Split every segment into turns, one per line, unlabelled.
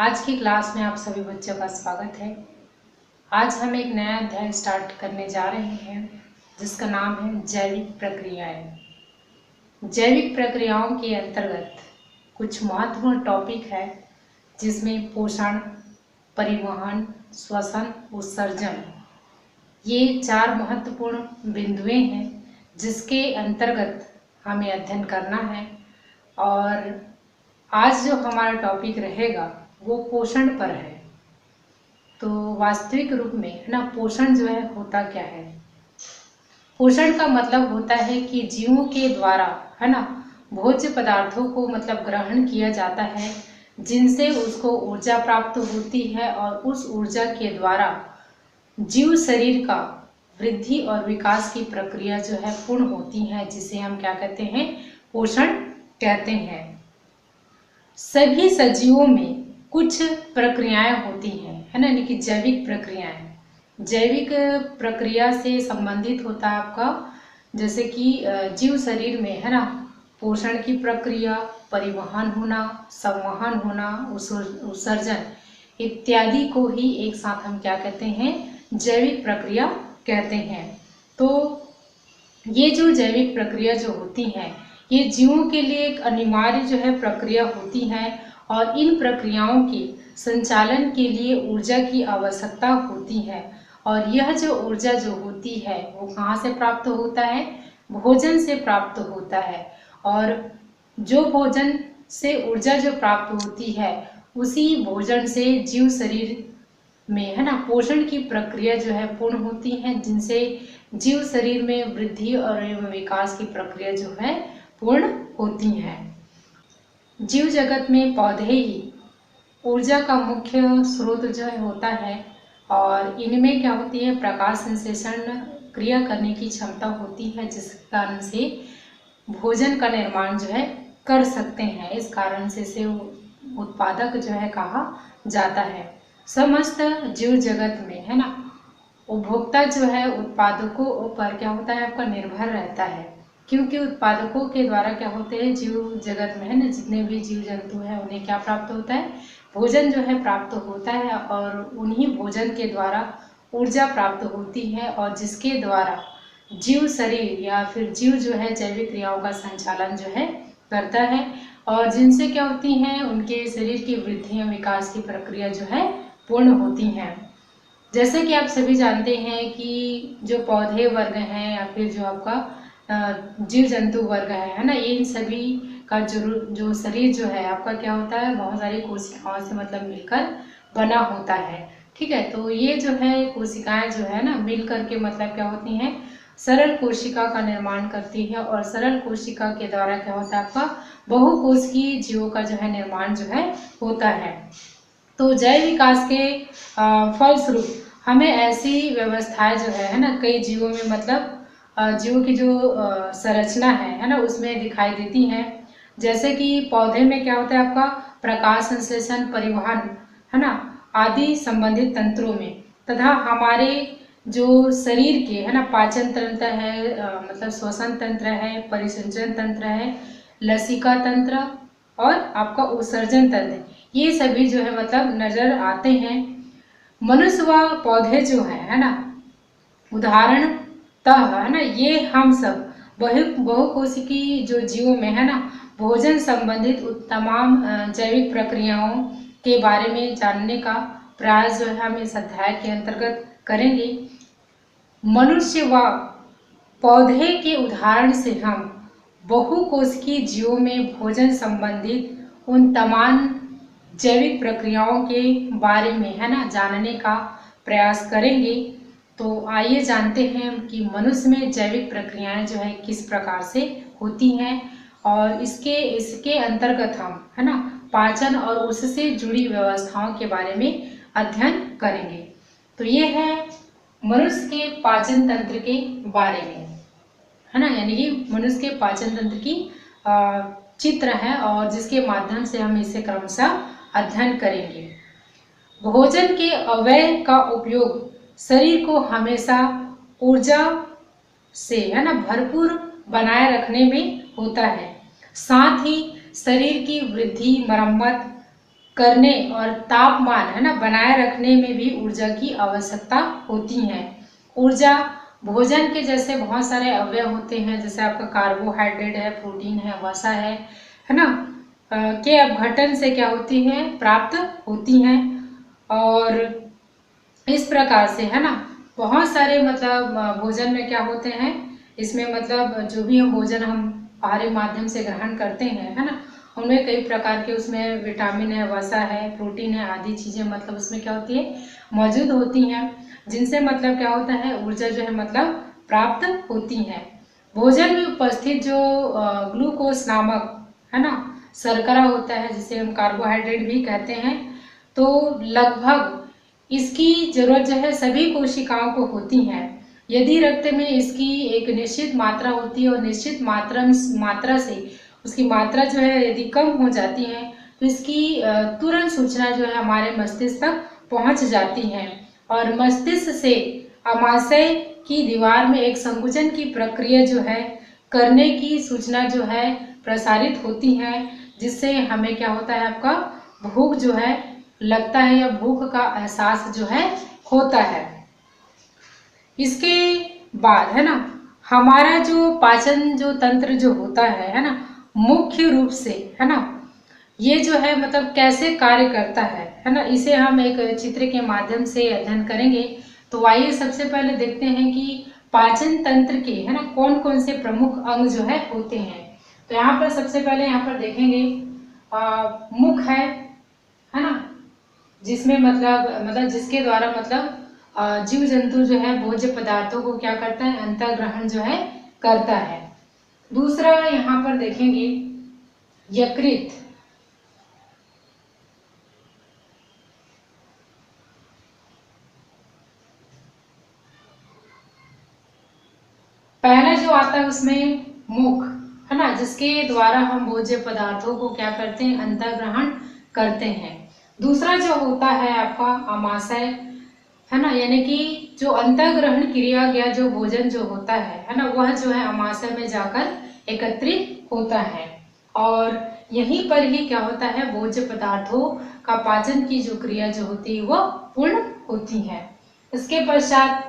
आज की क्लास में आप सभी बच्चों का स्वागत है। आज हम एक नया अध्याय स्टार्ट करने जा रहे हैं जिसका नाम है जैविक प्रक्रियाएं। जैविक प्रक्रियाओं के अंतर्गत कुछ महत्वपूर्ण टॉपिक है जिसमें पोषण, परिवहन, श्वसन, उत्सर्जन, ये 4 महत्वपूर्ण बिंदुएं हैं जिसके अंतर्गत हमें अध्ययन करना है। और आज जो हमारा टॉपिक रहेगा वो पोषण पर है। तो वास्तविक रूप में है ना, पोषण जो है होता क्या है? पोषण का मतलब होता है कि जीवों के द्वारा है ना भोज्य पदार्थों को मतलब ग्रहण किया जाता है जिनसे उसको ऊर्जा प्राप्त होती है और उस ऊर्जा के द्वारा जीव शरीर का वृद्धि और विकास की प्रक्रिया जो है पूर्ण होती है, जिसे हम क्या कहते हैं? पोषण कहते हैं। सभी सजीवों में कुछ प्रक्रियाएं होती हैं, है ना, यानी कि जैविक प्रक्रियाएं। जैविक प्रक्रिया से संबंधित होता है आपका जैसे कि जीव शरीर में है ना पोषण की प्रक्रिया, परिवहन होना, संवहन होना, उत्सर्जन इत्यादि को ही एक साथ हम क्या कहते हैं? जैविक प्रक्रिया कहते हैं। तो ये जो जैविक प्रक्रिया जो होती हैं ये जीवों के लिए एक अनिवार्य जो है प्रक्रिया होती है और इन प्रक्रियाओं के संचालन के लिए ऊर्जा की आवश्यकता होती है। और यह जो ऊर्जा जो होती है वो कहाँ से प्राप्त होता है? भोजन से प्राप्त होता है। और जो भोजन से ऊर्जा जो प्राप्त होती है उसी भोजन से जीव शरीर में है ना पोषण की प्रक्रिया जो है पूर्ण होती है, जिनसे जीव शरीर में वृद्धि और विकास की प्रक्रिया जो है पूर्ण होती है। जीव जगत में पौधे ही ऊर्जा का मुख्य स्रोत जो है होता है और इनमें क्या होती है? प्रकाश संश्लेषण क्रिया करने की क्षमता होती है, जिस कारण से भोजन का निर्माण जो है कर सकते हैं। इस कारण से इसे उत्पादक जो है कहा जाता है। समस्त जीव जगत में है ना उपभोक्ता जो है उत्पादकों पर क्या होता है? आपका निर्भर रहता है, क्योंकि उत्पादकों के द्वारा क्या होते हैं? जीव जगत में है ना जितने भी जीव जंतु हैं उन्हें क्या प्राप्त होता है? भोजन जो है प्राप्त होता है और उन्हीं भोजन के द्वारा ऊर्जा प्राप्त होती है और जिसके द्वारा जीव शरीर या फिर जीव जो है जैविक क्रियाओं का संचालन जो है करता है और जिनसे क्या होती हैं? उनके शरीर की वृद्धि और विकास की प्रक्रिया जो है पूर्ण होती हैं। जैसे कि आप सभी जानते हैं कि जो पौधे वर्ग हैं या फिर जो आपका जीव जंतु वर्ग है ना, इन सभी का जो शरीर जो है आपका क्या होता है? बहुत सारी कोशिकाओं से मतलब मिलकर बना होता है। ठीक है, तो ये जो है कोशिकाएं जो है ना मिल करके मतलब क्या होती हैं? सरल कोशिका का निर्माण करती है और सरल कोशिका के द्वारा क्या होता है? आपका बहुकोशिकीय जीवों का जो है निर्माण जो है होता है। तो जैव विकास के फलस्वरूप हमें ऐसी व्यवस्थाएं जो है ना कई जीवों में मतलब जीवों की जो संरचना है ना उसमें दिखाई देती हैं। जैसे कि पौधे में क्या होता है? आपका प्रकाश संश्लेषण, परिवहन है ना आदि संबंधित तंत्रों में, तथा हमारे जो शरीर के है ना पाचन तंत्र है, मतलब श्वसन तंत्र है, परिसंचरण तंत्र है, लसिका तंत्र और आपका उत्सर्जन तंत्र, ये सभी जो है मतलब नजर आते हैं। मनुष्य व पौधे जो है ना उदाहरणतः है ना ये हम सब बहुकोशिकीय जो जीवों में है ना भोजन संबंधित तमाम जैविक प्रक्रियाओं के बारे में जानने का प्रयास जो है हम इस अध्याय के अंतर्गत करेंगे। मनुष्य व पौधे के उदाहरण से हम बहुकोशिकीय जीवों में भोजन संबंधित उन तमाम जैविक प्रक्रियाओं के बारे में है ना जानने का प्रयास करेंगे। तो आइए जानते हैं कि मनुष्य में जैविक प्रक्रियाएं जो है किस प्रकार से होती हैं और इसके अंतर्गत हम है ना पाचन और उससे जुड़ी व्यवस्थाओं के बारे में अध्ययन करेंगे। तो ये है मनुष्य के पाचन तंत्र के बारे में, है ना, यानी कि मनुष्य के पाचन तंत्र की चित्र है और जिसके माध्यम से हम इसे क्रमशः अध्ययन करेंगे। भोजन के अव्यय का उपयोग शरीर को हमेशा ऊर्जा से है ना भरपूर बनाए रखने में होता है। साथ ही शरीर की वृद्धि, मरम्मत करने और तापमान है ना बनाए रखने में भी ऊर्जा की आवश्यकता होती है। ऊर्जा भोजन के जैसे बहुत सारे अवयव होते हैं, जैसे आपका कार्बोहाइड्रेट है, प्रोटीन है, वसा है ना, के अपघटन से क्या होती है, प्राप्त होती हैं। और इस प्रकार से है ना बहुत सारे मतलब भोजन में क्या होते हैं, इसमें मतलब जो भी हम भोजन हम बाहरी माध्यम से ग्रहण करते हैं है ना, उनमें कई प्रकार के उसमें विटामिन है, वसा है, प्रोटीन है, आदि चीजें मतलब उसमें क्या होती है, मौजूद होती हैं, जिनसे मतलब क्या होता है, ऊर्जा जो है मतलब प्राप्त होती है। भोजन में उपस्थित जो ग्लूकोज नामक है ना शर्करा होता है, जिसे हम कार्बोहाइड्रेट भी कहते हैं, तो लगभग इसकी जरूरत जो है सभी कोशिकाओं को होती है। यदि रक्त में इसकी एक निश्चित मात्रा होती है और निश्चित मात्रा से उसकी मात्रा जो है यदि कम हो जाती है, तो इसकी तुरंत सूचना जो है हमारे मस्तिष्क तक पहुंच जाती है और मस्तिष्क से अमाशय की दीवार में एक संकुचन की प्रक्रिया जो है करने की सूचना जो है प्रसारित होती है, जिससे हमें क्या होता है, आपका भूख जो है लगता है या भूख का एहसास जो है होता है। इसके बाद है ना हमारा जो पाचन जो तंत्र जो होता है ना, मुख्य रूप से है ना ये जो है मतलब कैसे कार्य करता है ना, इसे हम एक चित्र के माध्यम से अध्ययन करेंगे। तो आइए सबसे पहले देखते हैं कि पाचन तंत्र के है ना कौन कौन से प्रमुख अंग जो है होते हैं। तो यहाँ पर सबसे पहले यहाँ पर देखेंगे मुख है ना, जिसमें मतलब जिसके द्वारा मतलब जीव जंतु जो है भोज्य पदार्थों को क्या करता है, अंतर्ग्रहण जो है करता है। दूसरा यहाँ पर देखेंगे यकृत, पहला जो आता है उसमें मुख है ना, जिसके द्वारा हम भोज्य पदार्थों को क्या करते हैं, अंतर्ग्रहण करते हैं। दूसरा जो होता है आपका आमाशय है ना, यानी कि जो अंतर्ग्रहण क्रिया या जो भोजन जो होता है ना, वह जो है आमाशय में जाकर एकत्रित होता है और यहीं पर ही क्या होता है, भोज्य पदार्थों का पाचन की जो क्रिया जो होती है वह पूर्ण होती है। इसके पश्चात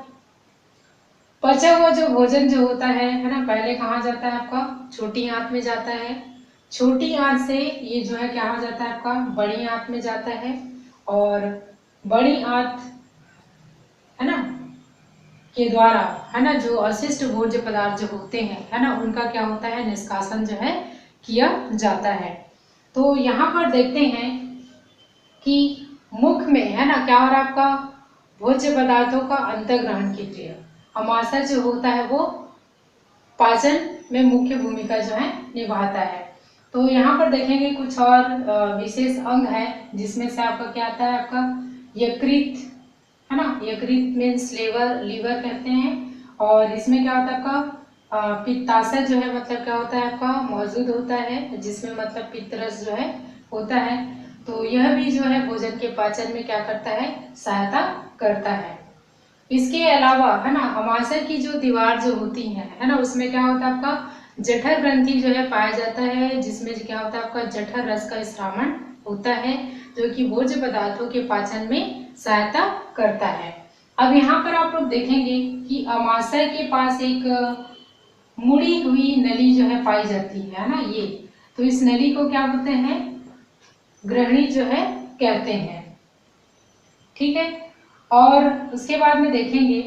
पचा हुआ जो भोजन जो होता है ना, पहले कहाँ जाता है, आपका छोटी आंत में जाता है। छोटी आंत से ये जो है क्या हो जाता है, आपका बड़ी आंत में जाता है और बड़ी आंत है ना के द्वारा है ना जो अशिष्ट भोज्य पदार्थ जो होते हैं है ना, उनका क्या होता है, निष्कासन जो है किया जाता है। तो यहाँ पर देखते हैं कि मुख में है ना क्या हो रहा है, आपका भोज्य पदार्थों का अंतर्ग्रहण की क्रिया, आमाशय जो होता है वो पाचन में मुख्य भूमिका जो है निभाता है। तो यहाँ पर देखेंगे कुछ और विशेष अंग है, जिसमें से आपका क्या आता है, आपका यकृत है ना, यकृत मीन्स लीवर कहते हैं। और इसमें क्या होता है आपका पित्ताशय जो है मतलब क्या होता है, आपका मौजूद होता है, जिसमें मतलब पित्तरस जो है होता है। तो यह भी जो है भोजन के पाचन में क्या करता है, सहायता करता है। इसके अलावा है ना अमाशय की जो दीवार जो होती है ना, उसमें क्या होता है, आपका जठर ग्रंथि जो है पाया जाता है, जिसमें क्या होता है, आपका जठर रस का स्रावण होता है, जो कि भोज्य पदार्थों के पाचन में सहायता करता है। अब यहाँ पर आप लोग देखेंगे कि अमाशय के पास एक मुड़ी हुई नली जो है पाई जाती है ना, ये तो इस नली को क्या बोलते हैं, ग्रहणी जो है कहते हैं। ठीक है, और उसके बाद में देखेंगे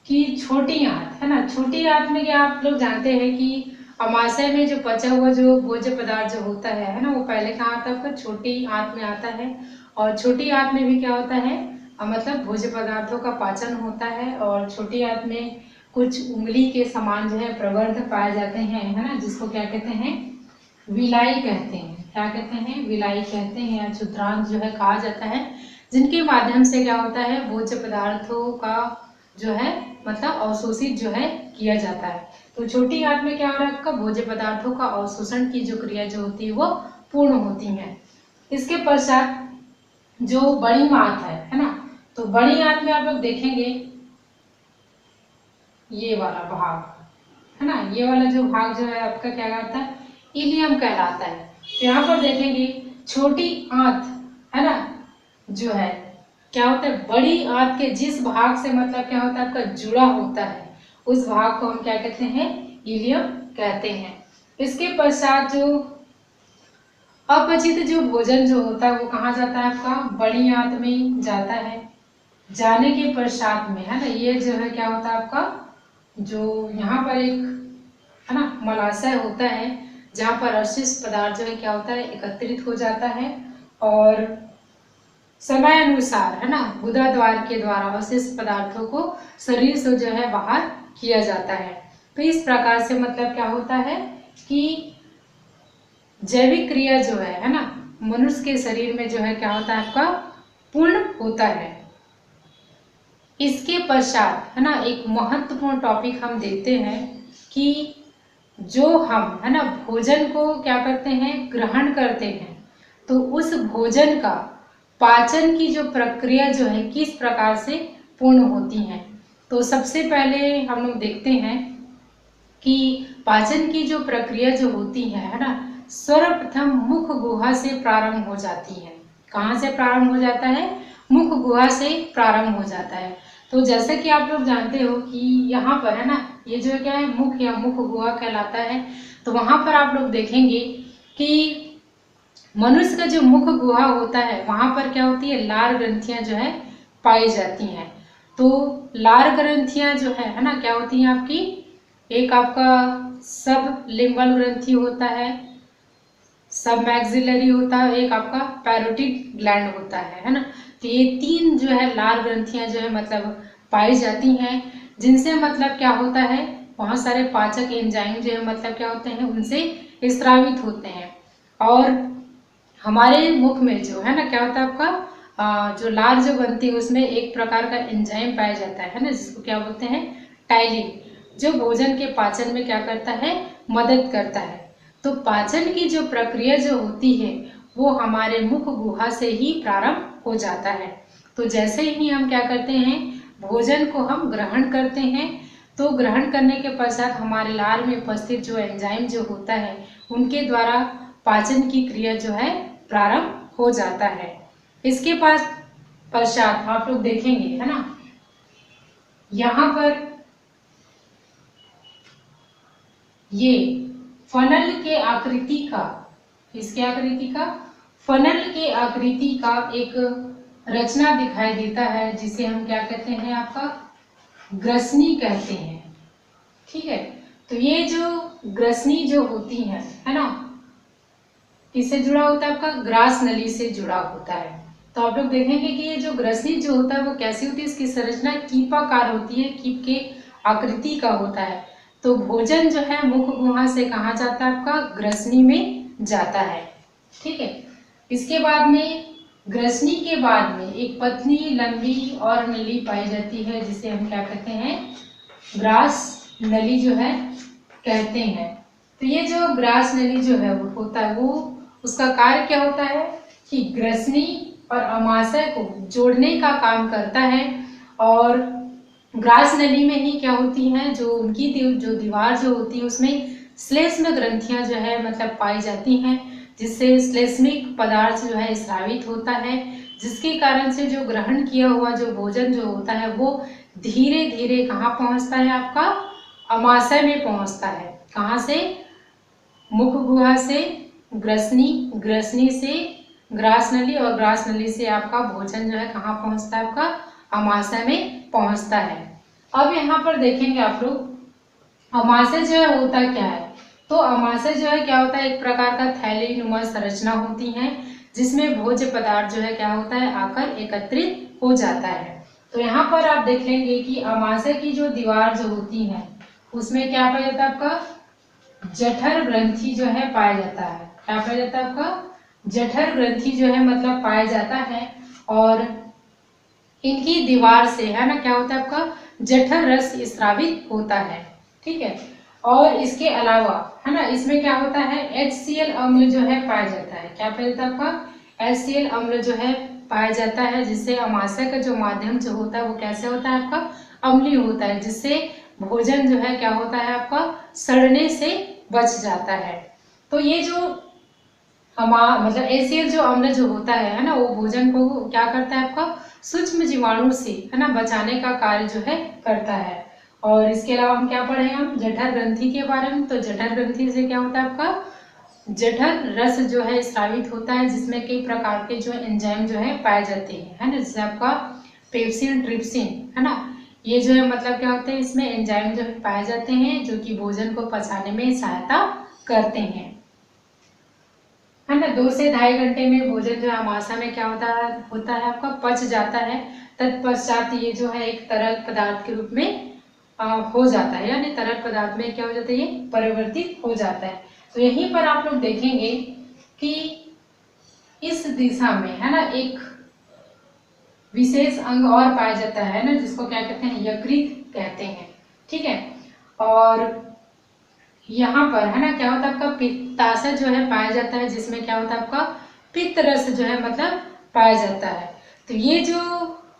कि छोटी आंत है ना, छोटी आंत में क्या आप लोग जानते हैं कि अमाशय में जो पचा हुआ जो भोज्य पदार्थ जो होता है ना, वो पहले कहाँ आता है, आपका छोटी आंत में आता है। और छोटी आंत में भी क्या होता है, मतलब भोज्य पदार्थों का पाचन होता है। और छोटी आंत में कुछ उंगली के समान जो है प्रवर्ध पाए जाते हैं है ना, जिसको क्या कहते हैं, विलाई कहते हैं। क्या कहते हैं, विलाई कहते हैं या क्षुद्रांत जो है कहा जाता है, जिनके माध्यम से क्या होता है, भोज्य पदार्थों का जो है मतलब अवशोषित जो है किया जाता है। तो छोटी आंत में क्या हो रहा है, आपका भोज्य पदार्थों का अवशोषण की जो क्रिया जो होती है वो पूर्ण होती है। इसके पश्चात जो बड़ी आंत है ना, तो बड़ी आंत में आप लोग देखेंगे ये वाला भाग है ना, ये वाला जो भाग जो है आपका क्या कहता है, इलियम कहलाता है। तो यहाँ पर देखेंगे छोटी आंत है ना जो है क्या होता है, बड़ी आंत के जिस भाग से मतलब क्या होता है आपका जुड़ा होता है उस भाग को हम क्या कहते हैं, इलियम कहते हैं। इसके पश्चात जो अपचित जो भोजन जो होता है वो कहाँ जाता है आपका, बड़ी आंत में जाता है। जाने के पश्चात में है ना ये जो है क्या होता है आपका, जो यहाँ पर एक है ना मलाशय होता है जहाँ पर अवशिष्ट पदार्थ जो है क्या होता है एकत्रित हो जाता है और समय अनुसार है ना गुदा द्वार के द्वारा अवशिष्ट पदार्थों को शरीर से जो है बाहर किया जाता है। तो इस प्रकार से मतलब क्या होता है कि जैविक क्रिया जो है ना मनुष्य के शरीर में जो है क्या होता है आपका पूर्ण होता है। इसके पश्चात है ना एक महत्वपूर्ण टॉपिक हम देखते हैं कि जो हम है ना भोजन को क्या करते हैं, ग्रहण करते हैं, तो उस भोजन का पाचन की जो प्रक्रिया जो है किस प्रकार से पूर्ण होती है। तो सबसे पहले हम लोग देखते हैं कि पाचन की जो प्रक्रिया जो होती है ना सर्वप्रथम मुख गुहा से प्रारंभ हो जाती है। कहाँ से प्रारंभ हो जाता है, मुख गुहा से प्रारंभ हो जाता है। तो जैसे कि आप लोग जानते हो कि यहाँ पर है ना ये जो क्या है मुख या मुख गुहा कहलाता है। तो वहां पर आप लोग देखेंगे कि मनुष्य का जो मुख गुहा होता है वहां पर क्या होती है, लार ग्रंथियां जो है पाई जाती हैं। तो लार ग्रंथियां जो है ना क्या होती हैं आपकी, एक आपका सब लिंगल ग्रंथि होता है, सब मैक्सिलरी होता है, एक आपका पैरोटिड ग्लैंड होता है ना। तो ये तीन जो है लार ग्रंथियां जो है मतलब पाई जाती हैं जिनसे मतलब क्या होता है बहुत सारे पाचक एंजाइम जो है मतलब क्या होते हैं उनसे स्रावित होते हैं। और हमारे मुख में जो है ना क्या होता है आपका जो लार जो बनती है उसमें एक प्रकार का एंजाइम पाया जाता है ना जिसको क्या बोलते हैं, टाइलिन, जो भोजन के पाचन में क्या करता है, मदद करता है। तो पाचन की जो प्रक्रिया जो होती है वो हमारे मुख गुहा से ही प्रारंभ हो जाता है। तो जैसे ही हम क्या करते हैं, भोजन को हम ग्रहण करते हैं, तो ग्रहण करने के पश्चात हमारे लार में उपस्थित जो एंजाइम जो होता है उनके द्वारा पाचन की क्रिया जो है प्रारंभ हो जाता है। इसके पश्चात आप लोग देखेंगे है ना यहाँ पर ये फनल के आकृति का, इसके आकृति का, फनल के आकृति का एक रचना दिखाई देता है जिसे हम क्या कहते हैं आपका ग्रसनी कहते हैं। ठीक है, तो ये जो ग्रसनी जो होती है ना किससे जुड़ा होता है, आपका ग्रास नली से जुड़ा होता है। तो आप लोग देखेंगे कि ये जो ग्रसनी जो होता है वो कैसी होती है, इसकी संरचना कीपाकार होती है, कीप के आकृति का होता है। तो भोजन जो है मुख गुहा से कहाँ जाता है आपका, ग्रसनी में जाता है। ठीक है, इसके बाद में ग्रसनी के बाद में एक पतली लंबी और नली पाई जाती है जिसे हम क्या कहते हैं, ग्रास नली जो है कहते हैं। तो ये जो ग्रास नली जो है वो होता है वो उसका कार्य क्या होता है कि ग्रसनी और अमाशय को जोड़ने का काम करता है। और ग्रास नली में ही क्या होती हैं, जो उनकी जो दीवार जो होती है उसमें श्लेष्म ग्रंथियां जो है मतलब पाई जाती हैं जिससे श्लेष्मिक पदार्थ जो है स्रावित होता है, जिसके कारण से जो ग्रहण किया हुआ जो भोजन जो होता है वो धीरे धीरे कहाँ पहुंचता है, आपका अमाशय में पहुंचता है। कहाँ से, मुख गुहा से ग्रसनी, ग्रसनी से ग्रास नली और ग्रास नली से आपका भोजन जो है कहाँ पहुंचता है, आपका अमाशय में पहुंचता है। अब यहाँ पर देखेंगे आप लोग अमाशय जो है होता क्या है। तो अमाशय जो है क्या होता है, एक प्रकार का थैली नुमा संरचना होती है जिसमें भोज्य पदार्थ जो है क्या होता है आकर एकत्रित हो जाता है। तो यहाँ पर आप देख लेंगे कि अमाशय की जो दीवार जो होती है उसमें क्या पाया जाता है, आपका जठर ग्रंथि जो है पाया जाता है। क्या पाया जाता है, आपका जठर ग्रंथि जो है मतलब पाया जाता है। और इनकी दीवार से है ना क्या होता है, आपका जठर रस स्रावित होता है। ठीक है, और इसके अलावा है ना इसमें क्या होता है, HCl अम्ल जो है पाया जाता है। क्या पाया जाता है, आपका HCl अम्ल जो है पाया जाता है जिससे अमाशय का जो माध्यम जो होता है वो कैसे होता है, आपका अम्लीय होता है, जिससे भोजन जो है क्या होता है, आपका सड़ने से बच जाता है। तो ये जो मतलब एसियल जो अम्ल जो होता है ना, वो भोजन को क्या करता है आपका सूक्ष्म जीवाणु से है ना बचाने का कार्य जो है करता है। और इसके अलावा हम क्या पढ़े हम जठर ग्रंथि के बारे में। तो जठर ग्रंथि से क्या होता है आपका जठर रस जो है स्रावित होता है, जिसमें कई प्रकार के जो एंजाइम जो है पाए जाते हैं, है ना, जैसे आपका पेप्सिन ट्रिप्सिन, है ना, ये जो है मतलब क्या होते हैं इसमें एंजाइम जो है पाए जाते हैं जो कि भोजन को पचाने में सहायता करते हैं, है ना। 2 से 2.5 घंटे में भोजन जो है आमाशय में क्या होता है आपका पच जाता है। तत्पश्चात ये जो है एक तरल पदार्थ के रूप में हो जाता है, यानी तरल पदार्थ में क्या हो जाता है ये परिवर्तित हो जाता है। तो यहीं पर आप लोग देखेंगे कि इस दिशा में है ना एक विशेष अंग और पाया जाता है ना, जिसको क्या कहते हैं यकृत कहते हैं, ठीक है। और यहाँ पर है ना क्या होता है आपका पित्ताशय जो है पाया जाता है, जिसमें क्या होता है आपका पित्त रस जो है मतलब पाया जाता है। तो ये जो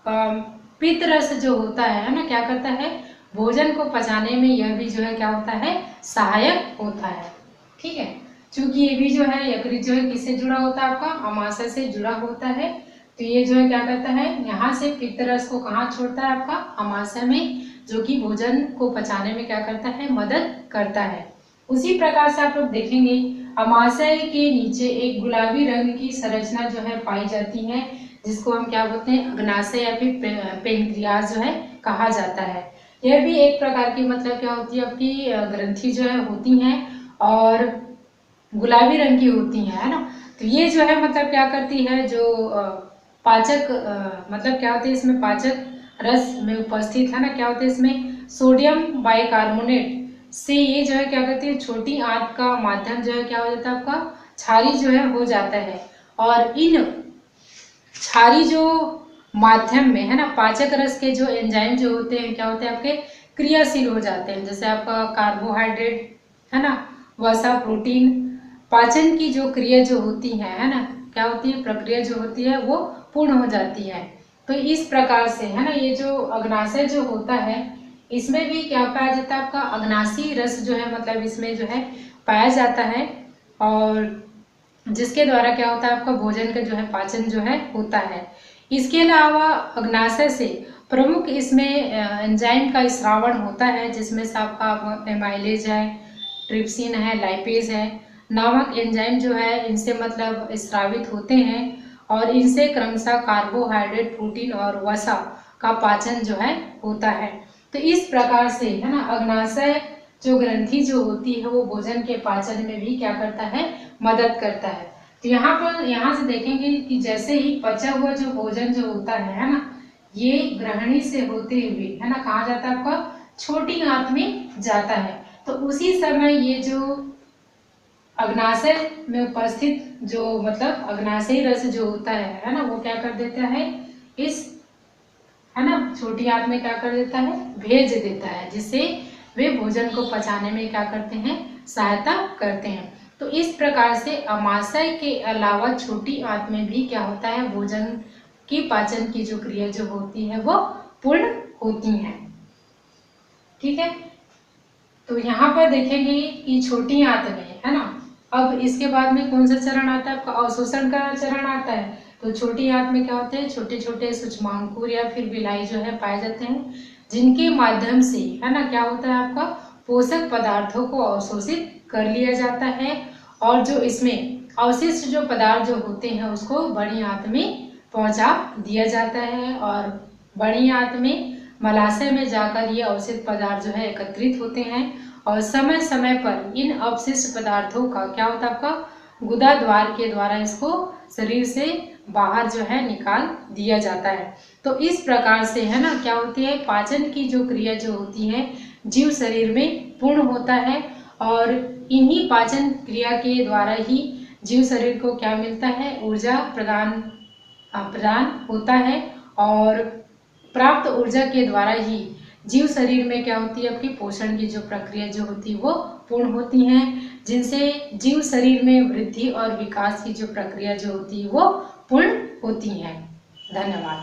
पित्त रस जो होता है ना क्या करता है भोजन को पचाने में, यह भी जो है क्या होता है सहायक होता है, ठीक है। चूंकि ये भी जो है यकृत जो है किससे जुड़ा होता है आपका अमाशय से जुड़ा होता है। तो ये जो है क्या करता है यहाँ से पित्त रस को कहाँ छोड़ता है आपका अमाशय में, जो कि भोजन को पचाने में क्या करता है मदद करता है। उसी प्रकार से आप लोग देखेंगे अमाशय के नीचे एक गुलाबी रंग की संरचना जो है पाई जाती है, जिसको हम क्या बोलते हैं अग्नाशय या फिर पेनक्रियाज जो है कहा जाता है। यह भी एक प्रकार की मतलब क्या होती है आपकी ग्रंथि जो है होती हैं और गुलाबी रंग की होती है ना। तो ये जो है मतलब क्या करती है जो पाचक मतलब क्या होती है इसमें पाचक रस में उपस्थित है ना क्या होता है इसमें सोडियम बाइकार्बोनेट से ये जो है क्या करती है छोटी आंत का माध्यम जो है क्या हो जाता है आपका क्षारी जो है हो जाता है। और इन क्षारी जो माध्यम में है ना पाचक रस के जो एंजाइम जो होते हैं क्या होते हैं आपके क्रियाशील हो जाते हैं, जैसे आपका कार्बोहाइड्रेट है ना वसा प्रोटीन पाचन की जो क्रिया जो होती है ना क्या होती है प्रक्रिया जो होती है वो पूर्ण हो जाती है। तो इस प्रकार से है ना ये जो अग्नाशय जो होता है इसमें भी क्या पाया जाता है आपका अग्नाशी रस जो है मतलब इसमें जो है पाया जाता है, और जिसके द्वारा क्या होता है आपका भोजन का जो है पाचन जो है होता है। इसके अलावा अग्नाशय से प्रमुख इसमें एंजाइम का स्रावण होता है, जिसमें से आपका एमाइलेज है ट्रिप्सिन है लाइपेज है नामक एंजाइम जो है इनसे मतलब स्रावित होते हैं, और इनसे क्रमशः कार्बोहाइड्रेट प्रोटीन और वसा का पाचन जो है होता है। तो इस प्रकार से है ना अग्नाशय जो ग्रंथि जो होती है वो भोजन के पाचन में भी क्या करता है मदद करता है। तो यहाँ से देखेंगे कि जैसे ही पचा हुआ जो भोजन जो होता है ना ये ग्रहणी से होते हुए है ना कहाँ जाता है आपका छोटी आंत में जाता है। तो उसी समय ये जो अग्नाशय में उपस्थित जो मतलब अग्नाशयी रस जो होता है ना वो क्या कर देता है इस है ना छोटी आंत में क्या कर देता है भेज देता है, जिससे वे भोजन को पचाने में क्या करते हैं सहायता करते हैं। तो इस प्रकार से अमाशय के अलावा छोटी आंत में भी क्या होता है भोजन की पाचन की जो क्रिया जो होती है वो पूर्ण होती है, ठीक है। तो यहाँ पर देखेंगे कि छोटी आंत में है ना अब इसके बाद में कौन सा चरण आता है आपका अवशोषण का चरण आता है। तो छोटी आंत में क्या होते हैं छोटे छोटे सूक्ष्मांकुर या फिर विलाई जो है पाए जाते हैं, जिनके माध्यम से है ना क्या होता है आपका पोषक पदार्थों को अवशोषित कर लिया जाता है, और जो इसमें अवशिष्ट जो पदार्थ जो होते हैं उसको बड़ी आंत में पहुंचा दिया जाता है, और बड़ी आंत में मलाशय में जाकर ये अवशिष्ट पदार्थ जो है एकत्रित होते हैं, और समय समय पर इन अवशिष्ट पदार्थों का क्या होता है आपका गुदा द्वार के द्वारा इसको शरीर से बाहर जो है निकाल दिया जाता है। तो इस प्रकार से है ना क्या होती है पाचन की जो क्रिया जो होती है जीव शरीर में पूर्ण होता है, और इन्हीं पाचन क्रिया के द्वारा ही जीव शरीर को क्या मिलता है ऊर्जा प्रदान होता है, और प्राप्त ऊर्जा के द्वारा ही जीव शरीर में क्या होती है आपकी पोषण की जो प्रक्रिया जो होती है वो पूर्ण होती है, जिनसे जीव शरीर में वृद्धि और विकास की जो प्रक्रिया जो होती है वो पूर्ण होती है। धन्यवाद।